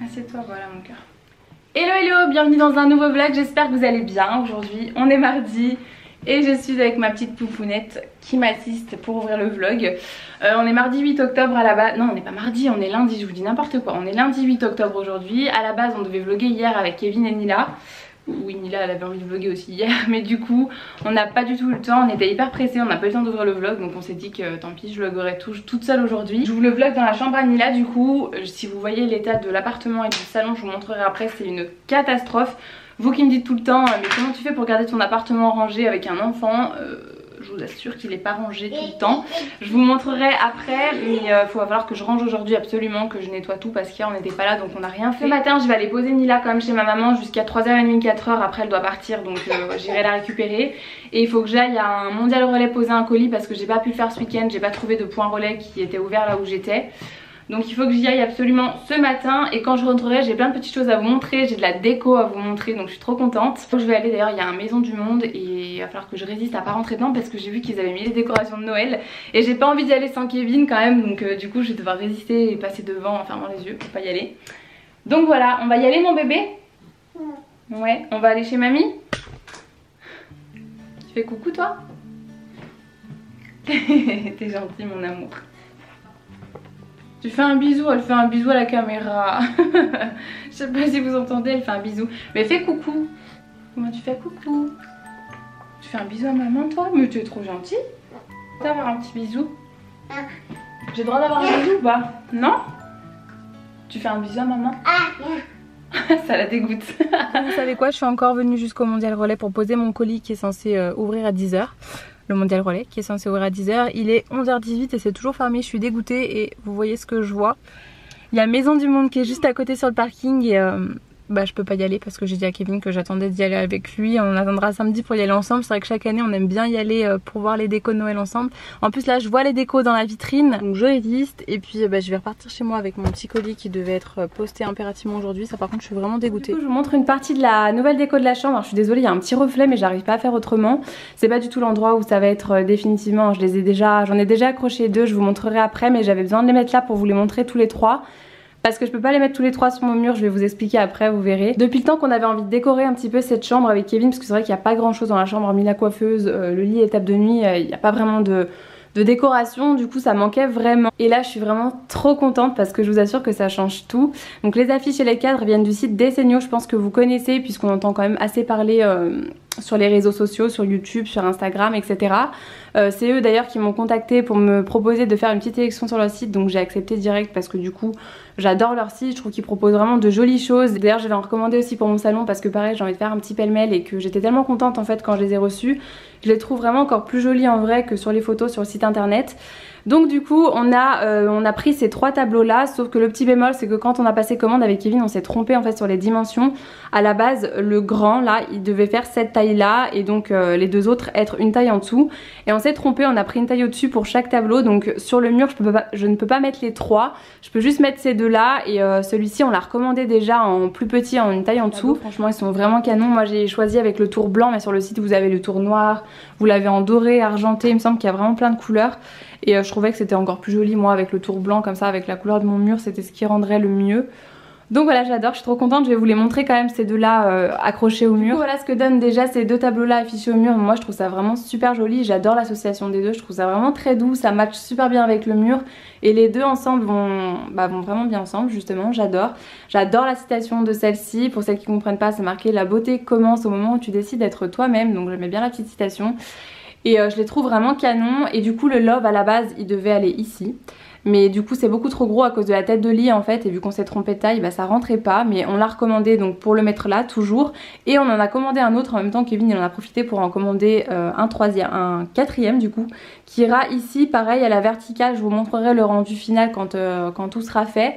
Assieds-toi, voilà mon cœur. Hello hello, bienvenue dans un nouveau vlog, j'espère que vous allez bien. Aujourd'hui on est mardi et je suis avec ma petite poupounette qui m'assiste pour ouvrir le vlog. On est mardi 8 octobre à la base, non on n'est pas mardi, on est lundi, je vous dis n'importe quoi. On est lundi 8 octobre aujourd'hui, à la base on devait vlogger hier avec Kevin et Nila. Oui, Nila elle avait envie de vlogger aussi hier, mais du coup on n'a pas du tout eu le temps, on était hyper pressés, on n'a pas eu le temps d'ouvrir le vlog, donc on s'est dit que tant pis, je vloguerai toute seule aujourd'hui. J'ouvre le vlog dans la chambre à Nila, du coup si vous voyez l'état de l'appartement et du salon, je vous montrerai après, c'est une catastrophe. Vous qui me dites tout le temps mais comment tu fais pour garder ton appartement rangé avec un enfant, je vous assure qu'il n'est pas rangé tout le temps. Je vous montrerai après, mais il va falloir que je range aujourd'hui absolument, que je nettoie tout parce qu'hier on n'était pas là donc on n'a rien fait. Ce matin je vais aller poser Nila quand même chez ma maman jusqu'à 3h30, 4h, après elle doit partir donc j'irai la récupérer. Et il faut que j'aille à un mondial relais poser un colis parce que j'ai pas pu le faire ce week-end, j'ai pas trouvé de point relais qui était ouvert là où j'étais. Donc il faut que j'y aille absolument ce matin et quand je rentrerai j'ai plein de petites choses à vous montrer, j'ai de la déco à vous montrer donc je suis trop contente. Je vais aller d'ailleurs, il y a un Maison du Monde et il va falloir que je résiste à pas rentrer dedans parce que j'ai vu qu'ils avaient mis les décorations de Noël et j'ai pas envie d'y aller sans Kevin quand même donc du coup je vais devoir résister et passer devant en fermant les yeux pour pas y aller. Donc voilà, on va y aller mon bébé? Ouais, on va aller chez mamie? Tu fais coucou toi? T'es gentil mon amour. Tu fais un bisou, elle fait un bisou à la caméra. Je sais pas si vous entendez, elle fait un bisou. Mais fais coucou. Comment tu fais coucou? Tu fais un bisou à maman toi? Mais tu es trop gentille. D'avoir un petit bisou. J'ai le droit d'avoir un bisou ou pas? Non? Tu fais un bisou à maman? Ça la dégoûte. Vous savez quoi, je suis encore venue jusqu'au mondial relais pour poser mon colis qui est censé ouvrir à 10h. Le mondial relais qui est censé ouvrir à 10h. Il est 11h18 et c'est toujours fermé, je suis dégoûtée et vous voyez ce que je vois. Il y a Maison du Monde qui est juste à côté sur le parking et je peux pas y aller parce que j'ai dit à Kevin que j'attendais d'y aller avec lui. On attendra samedi pour y aller ensemble. C'est vrai que chaque année on aime bien y aller pour voir les décos de Noël ensemble. En plus là je vois les décos dans la vitrine donc je résiste et puis je vais repartir chez moi avec mon petit colis qui devait être posté impérativement aujourd'hui. Ça par contre je suis vraiment dégoûtée. Du coup, je vous montre une partie de la nouvelle déco de la chambre. Alors, je suis désolée, il y a un petit reflet mais j'arrive pas à faire autrement. C'est pas du tout l'endroit où ça va être définitivement. J'en ai déjà accroché deux, je vous montrerai après mais j'avais besoin de les mettre là pour vous les montrer tous les trois. Parce que je peux pas les mettre tous les trois sur mon mur, je vais vous expliquer après, vous verrez. Depuis le temps qu'on avait envie de décorer un petit peu cette chambre avec Kevin, parce que c'est vrai qu'il n'y a pas grand chose dans la chambre hormis la coiffeuse, le lit et table de nuit, il n'y a pas vraiment de décoration, du coup ça manquait vraiment. Et là je suis vraiment trop contente parce que je vous assure que ça change tout. Donc les affiches et les cadres viennent du site Desenio, je pense que vous connaissez puisqu'on entend quand même assez parler sur les réseaux sociaux, sur YouTube, sur Instagram, etc. C'est eux d'ailleurs qui m'ont contacté pour me proposer de faire une petite élection sur leur site, donc j'ai accepté direct parce que du coup j'adore leur site, je trouve qu'ils proposent vraiment de jolies choses. D'ailleurs je vais en recommander aussi pour mon salon parce que pareil j'ai envie de faire un petit pêle-mêle et que j'étais tellement contente en fait quand je les ai reçus. Je les trouve vraiment encore plus jolies en vrai que sur les photos sur le site internet. Donc du coup on a pris ces trois tableaux là, sauf que le petit bémol c'est que quand on a passé commande avec Kevin on s'est trompé en fait sur les dimensions. À la base le grand là il devait faire cette taille là et donc les deux autres être une taille en dessous. Et on s'est trompé, on a pris une taille au dessus pour chaque tableau. Donc sur le mur je ne peux pas mettre les trois, je peux juste mettre ces deux là. Et celui-ci on l'a recommandé déjà en plus petit, en une taille en dessous. Franchement ils sont vraiment canons, moi j'ai choisi avec le tour blanc mais sur le site vous avez le tour noir, vous l'avez en doré, argenté, il me semble qu'il y a vraiment plein de couleurs. Et je trouvais que c'était encore plus joli moi avec le tour blanc comme ça, avec la couleur de mon mur, c'était ce qui rendrait le mieux. Donc voilà j'adore, je suis trop contente, je vais vous les montrer quand même ces deux là accrochés au mur. Du coup, voilà ce que donnent déjà ces deux tableaux là affichés au mur. Moi je trouve ça vraiment super joli, j'adore l'association des deux, je trouve ça vraiment très doux, ça match super bien avec le mur. Et les deux ensemble vont vraiment bien ensemble justement, j'adore. J'adore la citation de celle-ci, pour celles qui ne comprennent pas c'est marqué: la beauté commence au moment où tu décides d'être toi-même. Donc j'aimais bien la petite citation. Et je les trouve vraiment canon. Et du coup le love à la base il devait aller ici. Mais du coup c'est beaucoup trop gros à cause de la tête de lit en fait. Et vu qu'on s'est trompé de taille ça rentrait pas. Mais on l'a recommandé donc pour le mettre là toujours. Et on en a commandé un autre en même temps. Kevin il en a profité pour en commander un quatrième du coup, qui ira ici pareil à la verticale. Je vous montrerai le rendu final quand tout sera fait.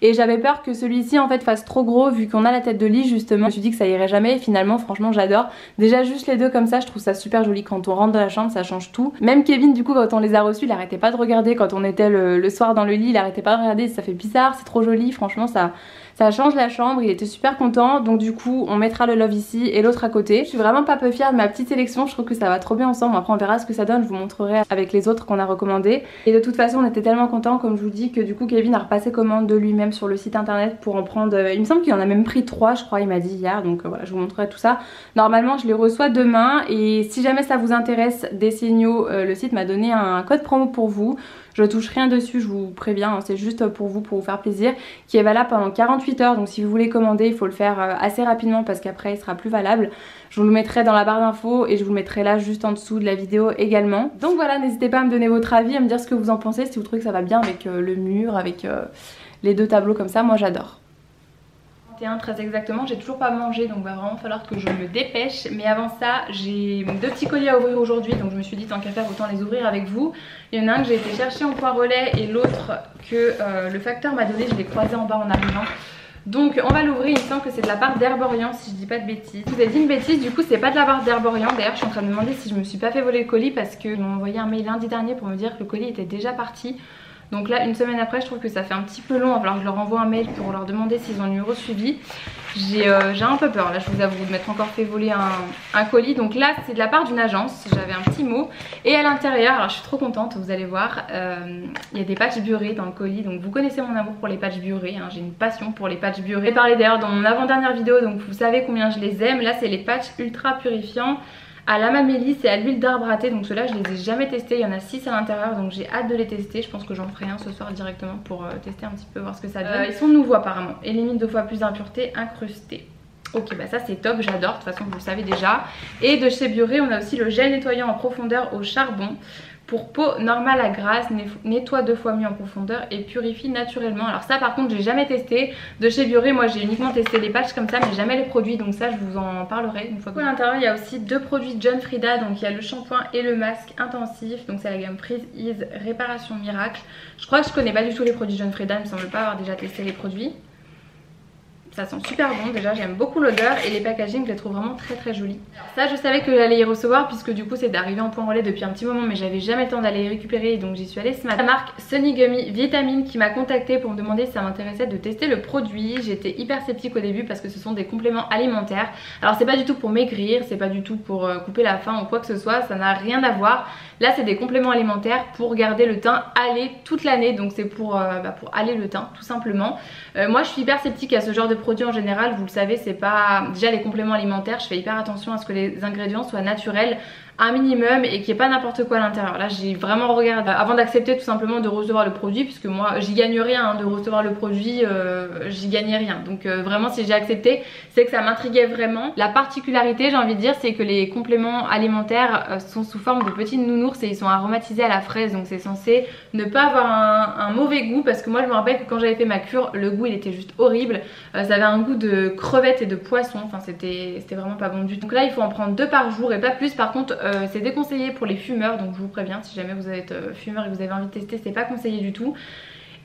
Et j'avais peur que celui-ci en fait fasse trop gros vu qu'on a la tête de lit justement. Je me suis dit que ça irait jamais et finalement franchement j'adore. Déjà juste les deux comme ça je trouve ça super joli. Quand on rentre dans la chambre ça change tout. Même Kevin du coup quand on les a reçus il arrêtait pas de regarder. Quand on était le soir dans le lit il arrêtait pas de regarder, ça fait bizarre, c'est trop joli, franchement ça Ça change la chambre, il était super content. Donc du coup on mettra le Love ici et l'autre à côté. Je suis vraiment pas peu fière de ma petite sélection, je trouve que ça va trop bien ensemble. Après on verra ce que ça donne, je vous montrerai avec les autres qu'on a recommandés. Et de toute façon on était tellement contents, comme je vous dis, que du coup Kevin a repassé commande de lui-même sur le site internet pour en prendre, il me semble qu'il en a même pris 3 je crois, il m'a dit hier. Donc voilà, je vous montrerai tout ça. Normalement je les reçois demain et si jamais ça vous intéresse des signaux, le site m'a donné un code promo pour vous. Je touche rien dessus, je vous préviens, hein, c'est juste pour vous faire plaisir, qui est valable pendant 48 heures. Donc si vous voulez commander, il faut le faire assez rapidement parce qu'après il sera plus valable. Je vous le mettrai dans la barre d'infos et je vous le mettrai là juste en dessous de la vidéo également. Donc voilà, n'hésitez pas à me donner votre avis, à me dire ce que vous en pensez, si vous trouvez que ça va bien avec le mur, avec les deux tableaux comme ça, moi j'adore. Très exactement, j'ai toujours pas mangé donc va vraiment falloir que je me dépêche. Mais avant ça, j'ai 2 petits colis à ouvrir aujourd'hui, donc je me suis dit tant qu'à faire autant les ouvrir avec vous. Il y en a un que j'ai été chercher en point relais et l'autre que le facteur m'a donné, je l'ai croisé en bas en arrivant. Donc on va l'ouvrir, il me semble que c'est de la part d'Herborian si je dis pas de bêtises. Je vous ai dit une bêtise, du coup c'est pas de la part d'Herborian. D'ailleurs je suis en train de me demander si je me suis pas fait voler le colis parce qu'ils m'ont envoyé un mail lundi dernier pour me dire que le colis était déjà parti. Donc là une semaine après je trouve que ça fait un petit peu long, il va falloir que je leur envoie un mail pour leur demander s'ils ont le numéro suivi. J'ai un peu peur là, je vous avoue, de m'être encore fait voler un colis. Donc là c'est de la part d'une agence, j'avais un petit mot. Et à l'intérieur, alors je suis trop contente, vous allez voir, il y a des patchs Bioré dans le colis. Donc vous connaissez mon amour pour les patchs Bioré, hein, j'ai une passion pour les patchs Bioré. J'ai parlé d'ailleurs dans mon avant-dernière vidéo, donc vous savez combien je les aime. Là c'est les patchs ultra purifiants à la mamélisse et à l'huile d'arbre à thé. Donc ceux-là je les ai jamais testés, il y en a 6 à l'intérieur, donc j'ai hâte de les tester. Je pense que j'en ferai un ce soir directement pour tester un petit peu, voir ce que ça donne. Ils sont nouveaux apparemment, éliminent 2 fois plus d'impuretés incrustées. Ok, bah ça c'est top, j'adore, de toute façon vous le savez déjà. Et de chez Bioré on a aussi le gel nettoyant en profondeur au charbon pour peau normale à grasse, nettoie 2 fois mieux en profondeur et purifie naturellement. Alors ça par contre j'ai jamais testé. De chez Bioré moi j'ai uniquement testé les patchs comme ça mais jamais les produits, donc ça je vous en parlerai une fois que... À l'intérieur il y a aussi 2 produits John Frieda, donc il y a le shampoing et le masque intensif. Donc c'est la gamme Freeze Ease Réparation Miracle. Je crois que je connais pas du tout les produits John Frieda, il me semble pas avoir déjà testé les produits. Ça sent super bon, déjà j'aime beaucoup l'odeur et les packaging je les trouve vraiment très jolis. Ça je savais que j'allais y recevoir puisque du coup c'est arrivé en point relais depuis un petit moment mais j'avais jamais le temps d'aller les récupérer, donc j'y suis allée ce matin. La marque Sunny Gummy Vitamine qui m'a contactée pour me demander si ça m'intéressait de tester le produit. J'étais hyper sceptique au début parce que ce sont des compléments alimentaires. Alors c'est pas du tout pour maigrir, c'est pas du tout pour couper la faim ou quoi que ce soit, ça n'a rien à voir. Là c'est des compléments alimentaires pour garder le teint hâlé toute l'année, donc c'est pour hâler le teint tout simplement. Moi je suis hyper sceptique à ce genre de produits en général, vous le savez, c'est pas... Déjà les compléments alimentaires, je fais hyper attention à ce que les ingrédients soient naturels un minimum et qu'il n'y ait pas n'importe quoi à l'intérieur. Là j'ai vraiment regardé avant d'accepter tout simplement de recevoir le produit, puisque moi j'y gagne rien hein, de recevoir le produit, j'y gagnais rien. Donc vraiment si j'ai accepté c'est que ça m'intriguait vraiment. La particularité j'ai envie de dire c'est que les compléments alimentaires sont sous forme de petits nounours et ils sont aromatisés à la fraise, donc c'est censé ne pas avoir un mauvais goût, parce que moi je me rappelle que quand j'avais fait ma cure le goût il était juste horrible, ça avait un goût de crevettes et de poisson, enfin c'était vraiment pas bon du tout. Donc là il faut en prendre 2 par jour et pas plus. Par contre c'est déconseillé pour les fumeurs, donc je vous préviens si jamais vous êtes fumeur et que vous avez envie de tester, c'est pas conseillé du tout.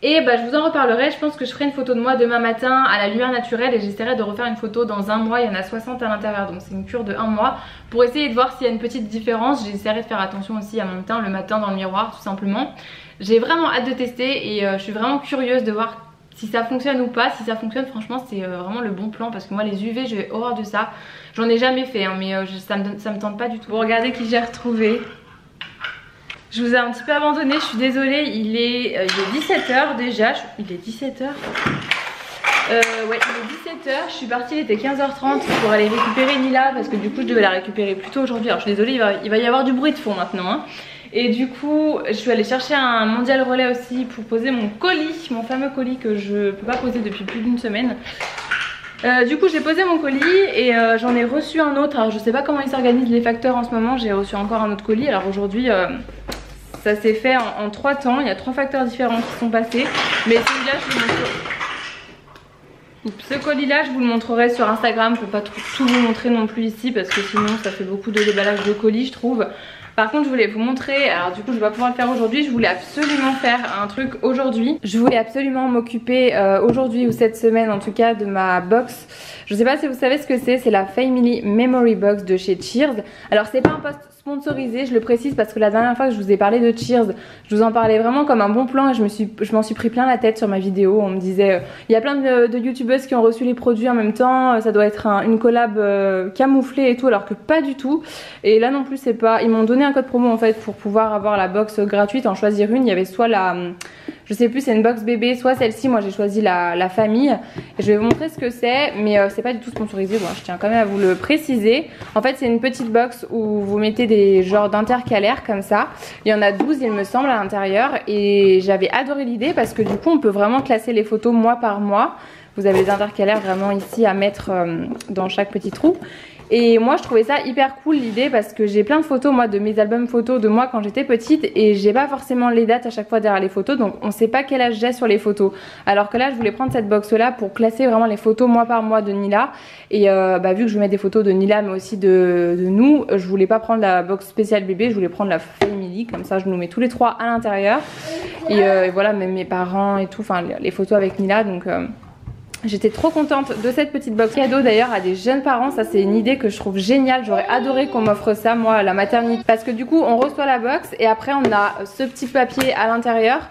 Et bah je vous en reparlerai, je pense que je ferai une photo de moi demain matin à la lumière naturelle et j'essaierai de refaire une photo dans un mois. Il y en a 60 à l'intérieur, donc c'est une cure de 1 mois pour essayer de voir s'il y a une petite différence. J'essaierai de faire attention aussi à mon teint le matin dans le miroir tout simplement. J'ai vraiment hâte de tester et je suis vraiment curieuse de voir si ça fonctionne ou pas. Si ça fonctionne franchement c'est vraiment le bon plan, parce que moi les UV j'ai horreur de ça. J'en ai jamais fait hein, mais ça me tente pas du tout. Bon, regardez qui j'ai retrouvé. Je vous ai un petit peu abandonné, je suis désolée, il est 17h déjà. Il est 17h ouais, il est 17h, je suis partie, il était 15h30 pour aller récupérer Nila, parce que du coup je devais la récupérer plus tôt aujourd'hui. Alors je suis désolée, il va y avoir du bruit de fond maintenant hein. Et du coup je suis allée chercher un mondial relais aussi pour poser mon colis, mon fameux colis que je peux pas poser depuis plus d'1 semaine. Du coup j'ai posé mon colis et j'en ai reçu un autre. Alors je sais pas comment ils s'organisent les facteurs en ce moment, j'ai reçu encore un autre colis. Alors aujourd'hui ça s'est fait en 3 temps, il y a 3 facteurs différents qui sont passés. Mais celui-là je vous montrerai... Ce colis là je vous le montrerai sur Instagram pour pas tout vous montrer non plus ici, parce que sinon ça fait beaucoup de déballage de colis je trouve. Par contre je voulais vous montrer, alors du coup je vais pas pouvoir le faire aujourd'hui, je voulais absolument faire un truc aujourd'hui. Je voulais absolument m'occuper aujourd'hui ou cette semaine en tout cas de ma box. Je sais pas si vous savez ce que c'est la Family Memory Box de chez Cheers. Alors c'est pas un post sponsorisé, je le précise parce que la dernière fois que je vous ai parlé de Cheers, je vous en parlais vraiment comme un bon plan et je m'en suis pris plein la tête sur ma vidéo. On me disait, il y a plein de youtubeuses qui ont reçu les produits en même temps, ça doit être une collab camouflée et tout, alors que pas du tout. Et là non plus c'est pas, ils m'ont donné un code promo en fait pour pouvoir avoir la box gratuite, en choisir une. Il y avait soit la, je sais plus, c'est une box bébé, soit celle-ci. Moi j'ai choisi la famille et je vais vous montrer ce que c'est, mais c'est pas du tout sponsorisé, bon, je tiens quand même à vous le préciser. En fait c'est une petite box où vous mettez des genres d'intercalaires comme ça. Il y en a 12 il me semble à l'intérieur et j'avais adoré l'idée parce que du coup on peut vraiment classer les photos mois par mois. Vous avez les intercalaires vraiment ici à mettre dans chaque petit trou. Et moi je trouvais ça hyper cool l'idée parce que j'ai plein de photos moi de mes albums photos de moi quand j'étais petite et j'ai pas forcément les dates à chaque fois derrière les photos, donc on sait pas quel âge j'ai sur les photos. Alors que là je voulais prendre cette box là pour classer vraiment les photos mois par mois de Nila. Et vu que je vais mettre des photos de Nila mais aussi de nous, je voulais pas prendre la box spéciale bébé, je voulais prendre la Family, comme ça je nous mets tous les trois à l'intérieur. Et voilà, même mes parents et tout, enfin les photos avec Nila, donc j'étais trop contente de cette petite box cadeau d'ailleurs à des jeunes parents. Ça c'est une idée que je trouve géniale, j'aurais adoré qu'on m'offre ça moi à la maternité. Parce que du coup on reçoit la box et après on a ce petit papier à l'intérieur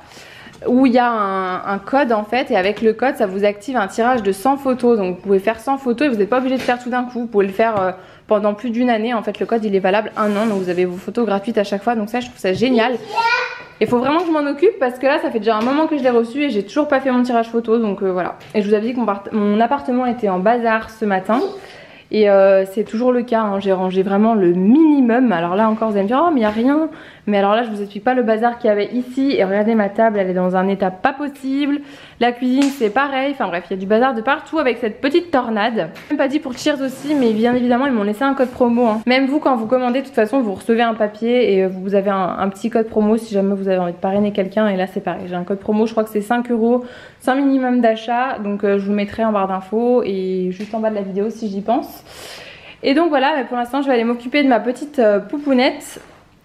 où il y a un code en fait, et avec le code ça vous active un tirage de 100 photos. Donc vous pouvez faire 100 photos et vous n'êtes pas obligé de faire tout d'un coup, vous pouvez le faire pendant plus d'une année. En fait le code il est valable 1 an, donc vous avez vos photos gratuites à chaque fois, donc ça je trouve ça génial. Il faut vraiment que je m'en occupe parce que là ça fait déjà un moment que je l'ai reçu et j'ai toujours pas fait mon tirage photo, donc voilà. Et je vous avais dit que mon appartement était en bazar ce matin et c'est toujours le cas, hein. J'ai rangé vraiment le minimum. Alors là encore vous allez me dire oh mais il n'y a rien, mais alors là je vous explique pas le bazar qu'il y avait ici. Et regardez ma table, elle est dans un état pas possible. La cuisine c'est pareil, enfin bref il y a du bazar de partout avec cette petite tornade. Même pas dit pour Cheers aussi, mais bien évidemment ils m'ont laissé un code promo, hein. Même vous quand vous commandez de toute façon vous recevez un papier et vous avez un petit code promo si jamais vous avez envie de parrainer quelqu'un. Et là c'est pareil, j'ai un code promo, je crois que c'est 5 €, c'est un minimum d'achat, donc je vous le mettrai en barre d'infos et juste en bas de la vidéo si j'y pense. Et donc voilà, mais pour l'instant je vais aller m'occuper de ma petite poupounette.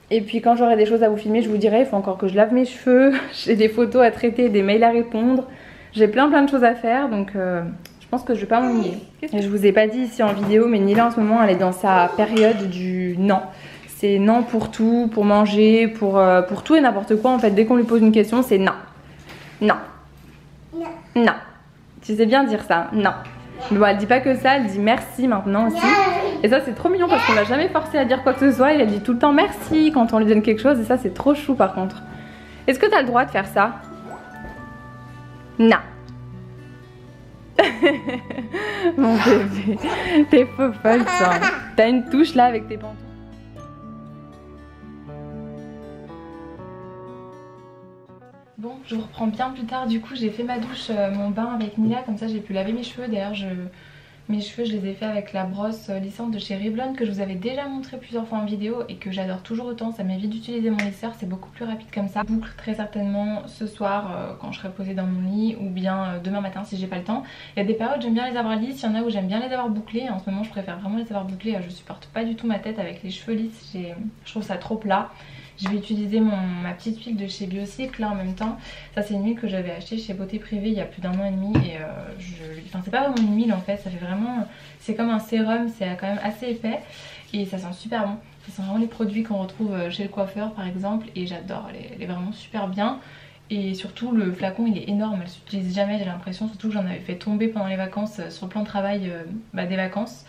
Et puis quand j'aurai des choses à vous filmer je vous dirai, il faut encore que je lave mes cheveux, j'ai des photos à traiter, des mails à répondre. J'ai plein de choses à faire, donc je pense que je vais pas m'ennuyer. Et je vous ai pas dit ici en vidéo, mais Nila en ce moment elle est dans sa période du non. C'est non pour tout, pour manger, pour tout et n'importe quoi en fait. Dès qu'on lui pose une question c'est non. Non. Non. Tu sais bien dire ça, non. Mais bon, elle dit pas que ça, elle dit merci maintenant aussi. Et ça c'est trop mignon parce qu'on l'a jamais forcé à dire quoi que ce soit. Elle dit tout le temps merci quand on lui donne quelque chose et ça c'est trop chou par contre. Est-ce que t'as le droit de faire ça? Non. Mon bébé, t'es faux folle ça. T'as une touche là avec tes pantoufles. Bon, je reprends bien plus tard. Du coup, j'ai fait ma douche, mon bain avec Nila, comme ça j'ai pu laver mes cheveux. D'ailleurs, mes cheveux, je les ai fait avec la brosse lissante de chez Revlon que je vous avais déjà montré plusieurs fois en vidéo et que j'adore toujours autant. Ça m'évite d'utiliser mon lisseur, c'est beaucoup plus rapide comme ça. Je boucle très certainement ce soir quand je serai posée dans mon lit ou bien demain matin si j'ai pas le temps. Il y a des périodes j'aime bien les avoir lisses, il y en a où j'aime bien les avoir bouclées. En ce moment, je préfère vraiment les avoir bouclées. Je supporte pas du tout ma tête avec les cheveux lisses, je trouve ça trop plat. Je vais utiliser ma petite huile de chez Biocycle là en même temps. Ça c'est une huile que j'avais achetée chez Beauté Privée il y a plus d'1 an et demi. Et enfin c'est pas vraiment une huile en fait, ça fait vraiment... C'est comme un sérum, c'est quand même assez épais. Et ça sent super bon. Ça sent vraiment les produits qu'on retrouve chez le coiffeur par exemple. Et j'adore, elle est vraiment super bien. Et surtout le flacon il est énorme, elle s'utilise jamais j'ai l'impression. Surtout que j'en avais fait tomber pendant les vacances sur le plan de travail des vacances.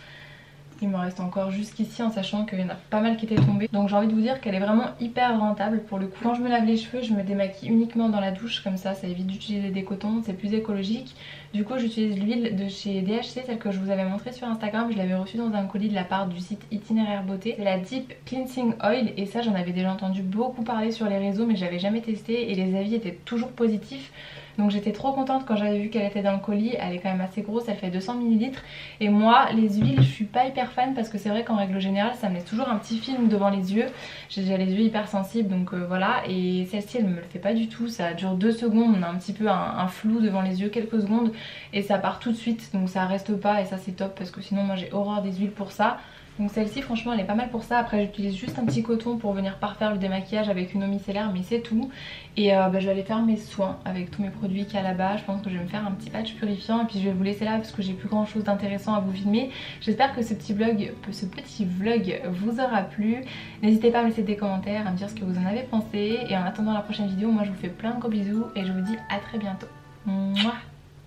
Il me reste encore jusqu'ici en sachant qu'il y en a pas mal qui étaient tombés. Donc j'ai envie de vous dire qu'elle est vraiment hyper rentable pour le coup. Quand je me lave les cheveux, je me démaquille uniquement dans la douche, comme ça évite d'utiliser des cotons, c'est plus écologique. Du coup j'utilise l'huile de chez DHC, celle que je vous avais montrée sur Instagram. Je l'avais reçue dans un colis de la part du site Itinéraire Beauté. C'est la Deep Cleansing Oil et ça j'en avais déjà entendu beaucoup parler sur les réseaux mais j'avais jamais testé et les avis étaient toujours positifs. Donc j'étais trop contente quand j'avais vu qu'elle était dans le colis. Elle est quand même assez grosse, elle fait 200 ml. Et moi les huiles je suis pas hyper fan parce que c'est vrai qu'en règle générale ça me laisse toujours un petit film devant les yeux. J'ai déjà les yeux hyper sensibles donc voilà. Et celle-ci elle me le fait pas du tout, ça dure 2 secondes, on a un petit peu un flou devant les yeux, quelques secondes et ça part tout de suite. Donc ça reste pas et ça c'est top parce que sinon moi j'ai horreur des huiles pour ça. Donc celle-ci franchement elle est pas mal pour ça. Après j'utilise juste un petit coton pour venir parfaire le démaquillage avec une eau micellaire, mais c'est tout. Et je vais aller faire mes soins avec tous mes produits qu'il y a là-bas. Je pense que je vais me faire un petit patch purifiant et puis je vais vous laisser là parce que j'ai plus grand chose d'intéressant à vous filmer. J'espère que ce petit vlog vous aura plu. N'hésitez pas à me laisser des commentaires, à me dire ce que vous en avez pensé. Et en attendant la prochaine vidéo, moi je vous fais plein de gros bisous et je vous dis à très bientôt. Mouah.